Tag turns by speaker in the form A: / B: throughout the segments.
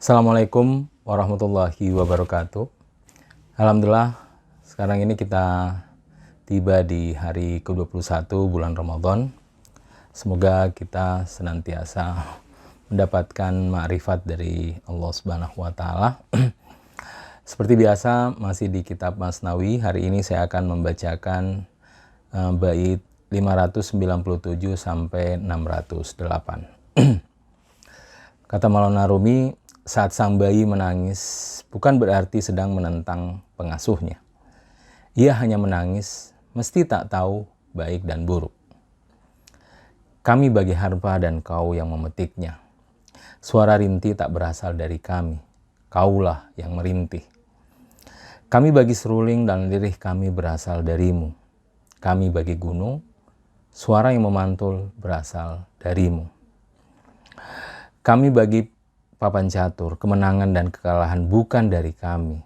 A: Assalamualaikum warahmatullahi wabarakatuh. Alhamdulillah, sekarang ini kita tiba di hari ke-21 bulan Ramadan. Semoga kita senantiasa mendapatkan ma'rifat dari Allah Subhanahu wa Ta'ala. Seperti biasa, masih di kitab Masnawi. Hari ini saya akan membacakan bait 597 sampai 608. Kata Maulana Rumi, saat sang bayi menangis bukan berarti sedang menentang pengasuhnya. Ia hanya menangis, mesti tak tahu baik dan buruk. Kami bagi harpa dan kau yang memetiknya. Suara rintih tak berasal dari kami, kaulah yang merintih. Kami bagi seruling dan lirih kami berasal darimu. Kami bagi gunung, suara yang memantul berasal darimu. Kami bagi papan catur, kemenangan dan kekalahan bukan dari kami.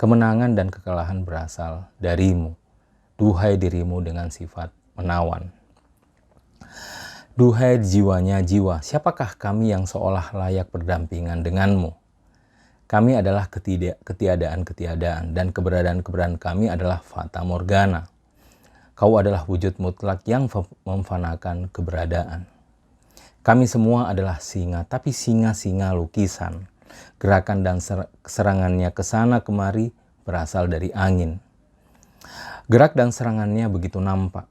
A: Kemenangan dan kekalahan berasal darimu. Duhai dirimu dengan sifat menawan. Duhai jiwanya jiwa, siapakah kami yang seolah layak berdampingan denganmu? Kami adalah ketiadaan-ketiadaan dan keberadaan-keberadaan kami adalah fata morgana. Kau adalah wujud mutlak yang memfanakan keberadaan. Kami semua adalah singa, tapi singa-singa lukisan. Gerakan dan serangannya ke sana kemari berasal dari angin. Gerak dan serangannya begitu nampak,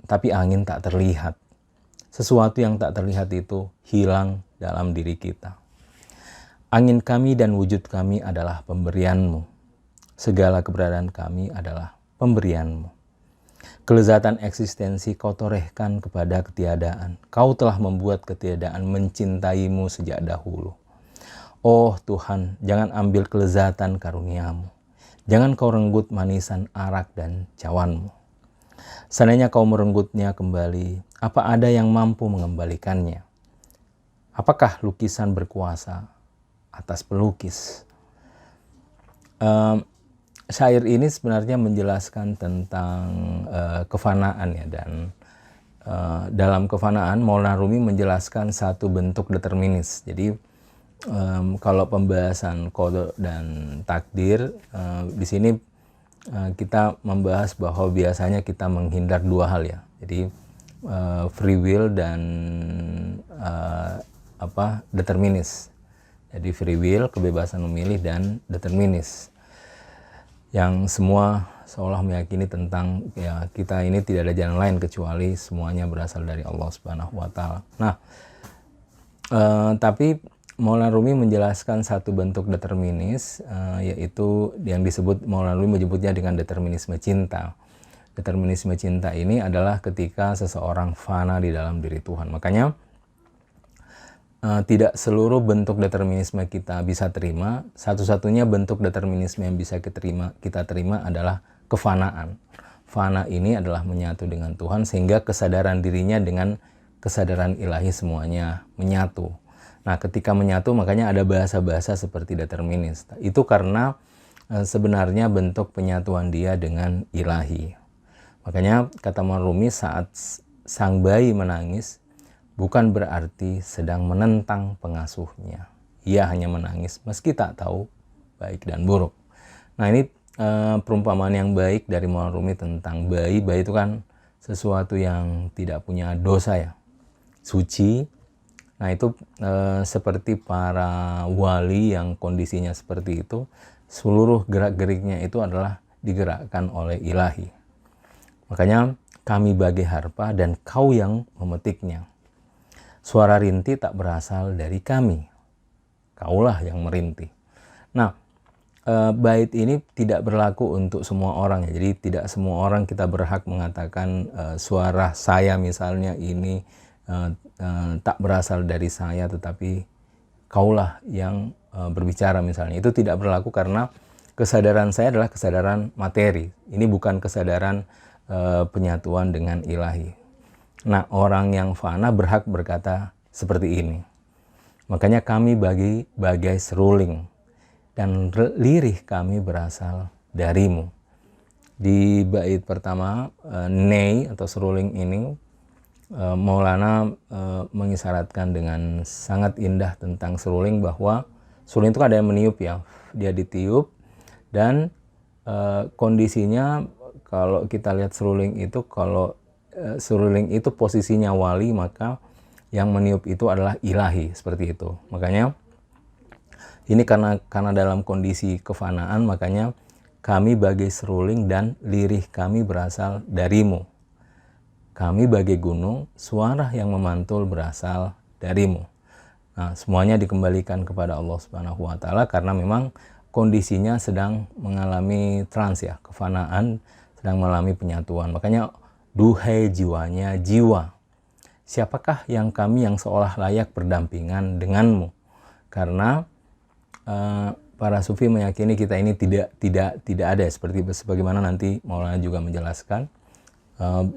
A: tapi angin tak terlihat. Sesuatu yang tak terlihat itu hilang dalam diri kita. Angin kami dan wujud kami adalah pemberianmu. Segala keberadaan kami adalah pemberianmu. Kelezatan eksistensi kau torehkan kepada ketiadaan. Kau telah membuat ketiadaan mencintaimu sejak dahulu. Oh Tuhan, jangan ambil kelezatan karuniamu. Jangan kau renggut manisan arak dan cawanmu. Seandainya kau merenggutnya kembali, apa ada yang mampu mengembalikannya? Apakah lukisan berkuasa atas pelukis? Syair ini sebenarnya menjelaskan tentang kefanaan ya, dan dalam kefanaan Maulana Rumi menjelaskan satu bentuk determinis. Jadi kalau pembahasan qada dan takdir di sini kita membahas bahwa biasanya kita menghindar dua hal ya. Jadi free will dan determinis. Jadi free will, kebebasan memilih, dan determinis. Yang semua seolah meyakini tentang ya kita ini tidak ada jalan lain kecuali semuanya berasal dari Allah Subhanahu wa Ta'ala. Nah, tapi Maulana Rumi menjelaskan satu bentuk determinis, yaitu yang disebut Maulana Rumi menyebutnya dengan determinisme cinta. Determinisme cinta ini adalah ketika seseorang fana di dalam diri Tuhan. Makanya tidak seluruh bentuk determinisme kita bisa terima. Satu-satunya bentuk determinisme yang bisa kita terima adalah kefanaan. Fana ini adalah menyatu dengan Tuhan sehingga kesadaran dirinya dengan kesadaran ilahi semuanya menyatu. Nah, ketika menyatu makanya ada bahasa-bahasa seperti determinis. Itu karena sebenarnya bentuk penyatuan dia dengan ilahi. Makanya kata Maulana Rumi, saat sang bayi menangis bukan berarti sedang menentang pengasuhnya. Ia hanya menangis meski tak tahu baik dan buruk. Nah, ini perumpamaan yang baik dari Maulana Rumi tentang bayi. Bayi itu kan sesuatu yang tidak punya dosa ya, suci. Nah, itu seperti para wali yang kondisinya seperti itu, seluruh gerak-geriknya itu adalah digerakkan oleh ilahi. Makanya kami bagi harpa dan kau yang memetiknya. Suara rintih tak berasal dari kami, kaulah yang merintih. Nah, bait ini tidak berlaku untuk semua orang ya. Jadi tidak semua orang kita berhak mengatakan suara saya misalnya ini tak berasal dari saya, tetapi kaulah yang berbicara misalnya. Itu tidak berlaku karena kesadaran saya adalah kesadaran materi. Ini bukan kesadaran penyatuan dengan ilahi. Nah, orang yang fana berhak berkata seperti ini. Makanya kami bagai seruling dan lirih kami berasal darimu. Di bait pertama, nei atau seruling ini, Maulana mengisyaratkan dengan sangat indah tentang seruling bahwa Suling itu kan ada yang meniup ya, dia ditiup dan kondisinya kalau kita lihat seruling itu, kalau seruling itu posisinya wali, maka yang meniup itu adalah ilahi, seperti itu. Makanya ini karena dalam kondisi kefanaan, makanya kami bagai seruling dan lirih kami berasal darimu. Kami bagai gunung, suara yang memantul berasal darimu. Nah, semuanya dikembalikan kepada Allah Subhanahu wa Ta'ala karena memang kondisinya sedang mengalami trans ya, kefanaan, sedang mengalami penyatuan. Makanya duhai jiwanya jiwa, siapakah yang kami yang seolah layak berdampingan denganmu? Karena para sufi meyakini kita ini tidak ada, seperti sebagaimana nanti Maulana juga menjelaskan.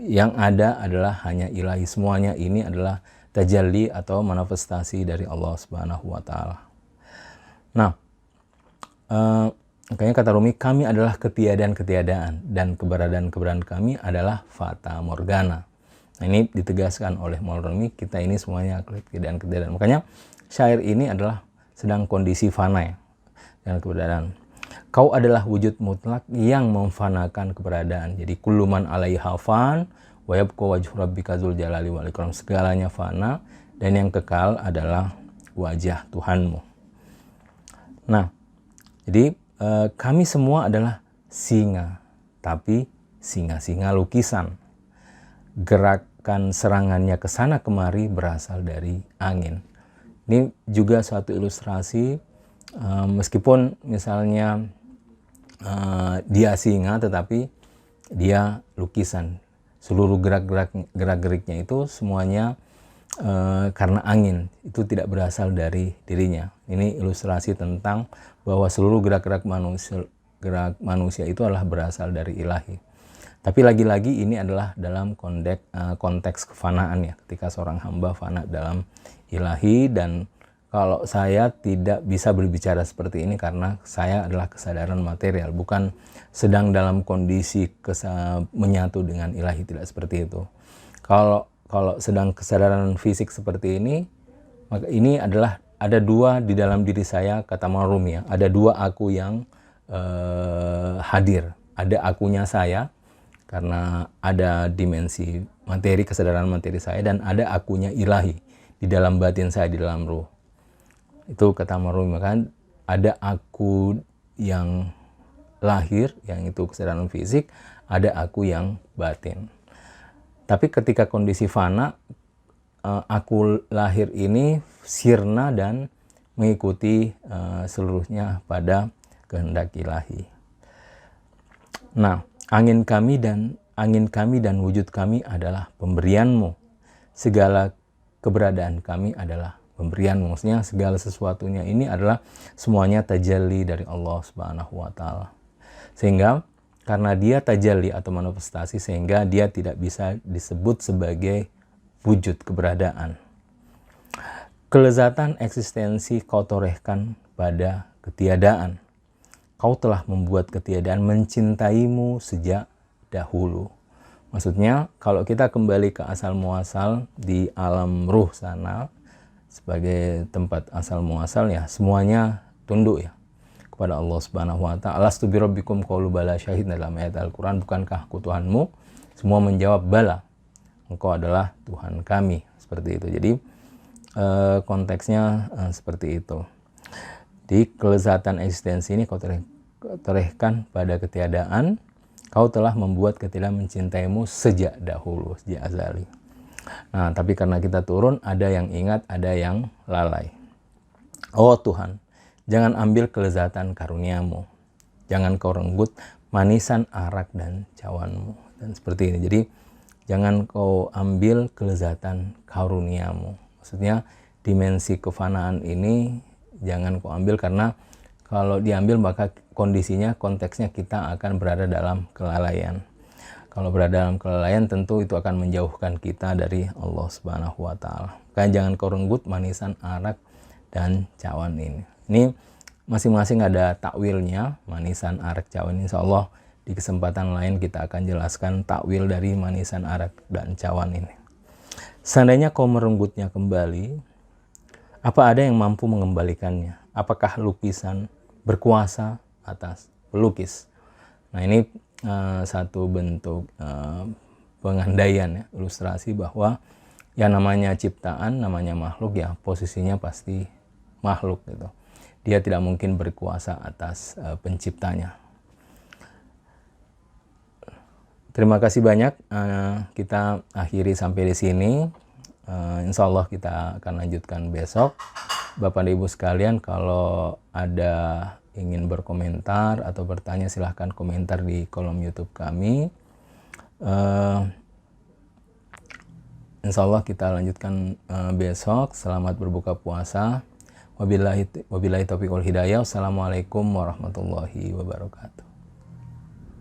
A: Yang ada adalah hanya ilahi, semuanya ini adalah tajalli atau manifestasi dari Allah Subhanahu wa Ta'ala. Nah, makanya kata Rumi, kami adalah ketiadaan-ketiadaan dan keberadaan-keberadaan kami adalah fata morgana. Nah, ini ditegaskan oleh Maulana Rumi, kita ini semuanya ketiadaan-ketiadaan. Makanya syair ini adalah sedang kondisi fana ya, dan keberadaan. Kau adalah wujud mutlak yang memfanakan keberadaan. Jadi kulluman alaiha fan wa yabqa wajhu rabbika dzul jalali wal ikram. Segalanya fana dan yang kekal adalah wajah Tuhanmu. Nah, jadi kami semua adalah singa, tapi singa-singa lukisan. Gerakan serangannya ke sana kemari berasal dari angin. Ini juga suatu ilustrasi, meskipun misalnya dia singa tetapi dia lukisan. Seluruh gerak-geriknya itu semuanya karena angin, itu tidak berasal dari dirinya. Ini ilustrasi tentang bahwa seluruh gerak-gerak manusia itu adalah berasal dari ilahi. Tapi lagi-lagi ini adalah dalam konteks kefanaan ya, ketika seorang hamba fana dalam ilahi. Dan kalau saya tidak bisa berbicara seperti ini karena saya adalah kesadaran material, bukan sedang dalam kondisi menyatu dengan ilahi, tidak seperti itu. Kalau sedang kesadaran fisik seperti ini, maka ini adalah ada dua di dalam diri saya, kata Marum ya, ada dua aku yang hadir. Ada akunya saya karena ada dimensi materi, kesadaran materi saya, dan ada akunya ilahi di dalam batin saya, di dalam ruh. Itu kata Marum, kan ada aku yang lahir, yang itu kesadaran fisik, ada aku yang batin. Tapi ketika kondisi fana, aku lahir ini sirna dan mengikuti seluruhnya pada kehendak ilahi. Nah, angin kami dan wujud kami adalah pemberianmu. Segala keberadaan kami adalah pemberianmu. Maksudnya segala sesuatunya ini adalah semuanya tajalli dari Allah Subhanahu wa Ta'ala. Sehingga karena dia tajalli atau manifestasi, sehingga dia tidak bisa disebut sebagai wujud keberadaan. Kelezatan eksistensi kau torehkan pada ketiadaan. Kau telah membuat ketiadaan mencintaimu sejak dahulu. Maksudnya kalau kita kembali ke asal muasal di alam ruh sana, sebagai tempat asal muasal ya, semuanya tunduk ya kepada Allah Subhanahu wa Ta'ala. Alastu bi rabbikum qalu bala syahid, dalam ayat Al-Quran, bukankah aku Tuhanmu? Semua menjawab bala, engkau adalah Tuhan kami. Seperti itu. Jadi konteksnya seperti itu. Di kelezatan eksistensi ini kau torehkan pada ketiadaan, kau telah membuat ketiadaan mencintaimu sejak dahulu, sejak azali. Nah, tapi karena kita turun, ada yang ingat, ada yang lalai. Oh Tuhan, jangan ambil kelezatan karuniamu, jangan kau renggut manisan arak dan cawanmu. Dan seperti ini. Jadi jangan kau ambil kelezatan karuniamu. Maksudnya dimensi kefanaan ini jangan kau ambil, karena kalau diambil maka kondisinya, konteksnya kita akan berada dalam kelalaian. Kalau berada dalam kelalaian tentu itu akan menjauhkan kita dari Allah Subhanahu wa Ta'ala. Makanya jangan kau renggut manisan arak dan cawan ini. Ini masing-masing ada takwilnya, manisan arak cawan. Insya Allah di kesempatan lain kita akan jelaskan takwil dari manisan arak dan cawan ini. Seandainya kau merenggutnya kembali, apa ada yang mampu mengembalikannya? Apakah lukisan berkuasa atas pelukis? Nah, ini satu bentuk pengandaian ya, ilustrasi bahwa yang namanya ciptaan, namanya makhluk ya posisinya pasti makhluk gitu. Dia tidak mungkin berkuasa atas penciptanya. Terima kasih banyak. Kita akhiri sampai di sini. Insya Allah kita akan lanjutkan besok. Bapak dan Ibu sekalian, kalau ada ingin berkomentar atau bertanya, silahkan komentar di kolom YouTube kami. Insya Allah kita lanjutkan besok. Selamat berbuka puasa. Wabillahi taufiq wal hidayah. Wassalamualaikum warahmatullahi wabarakatuh.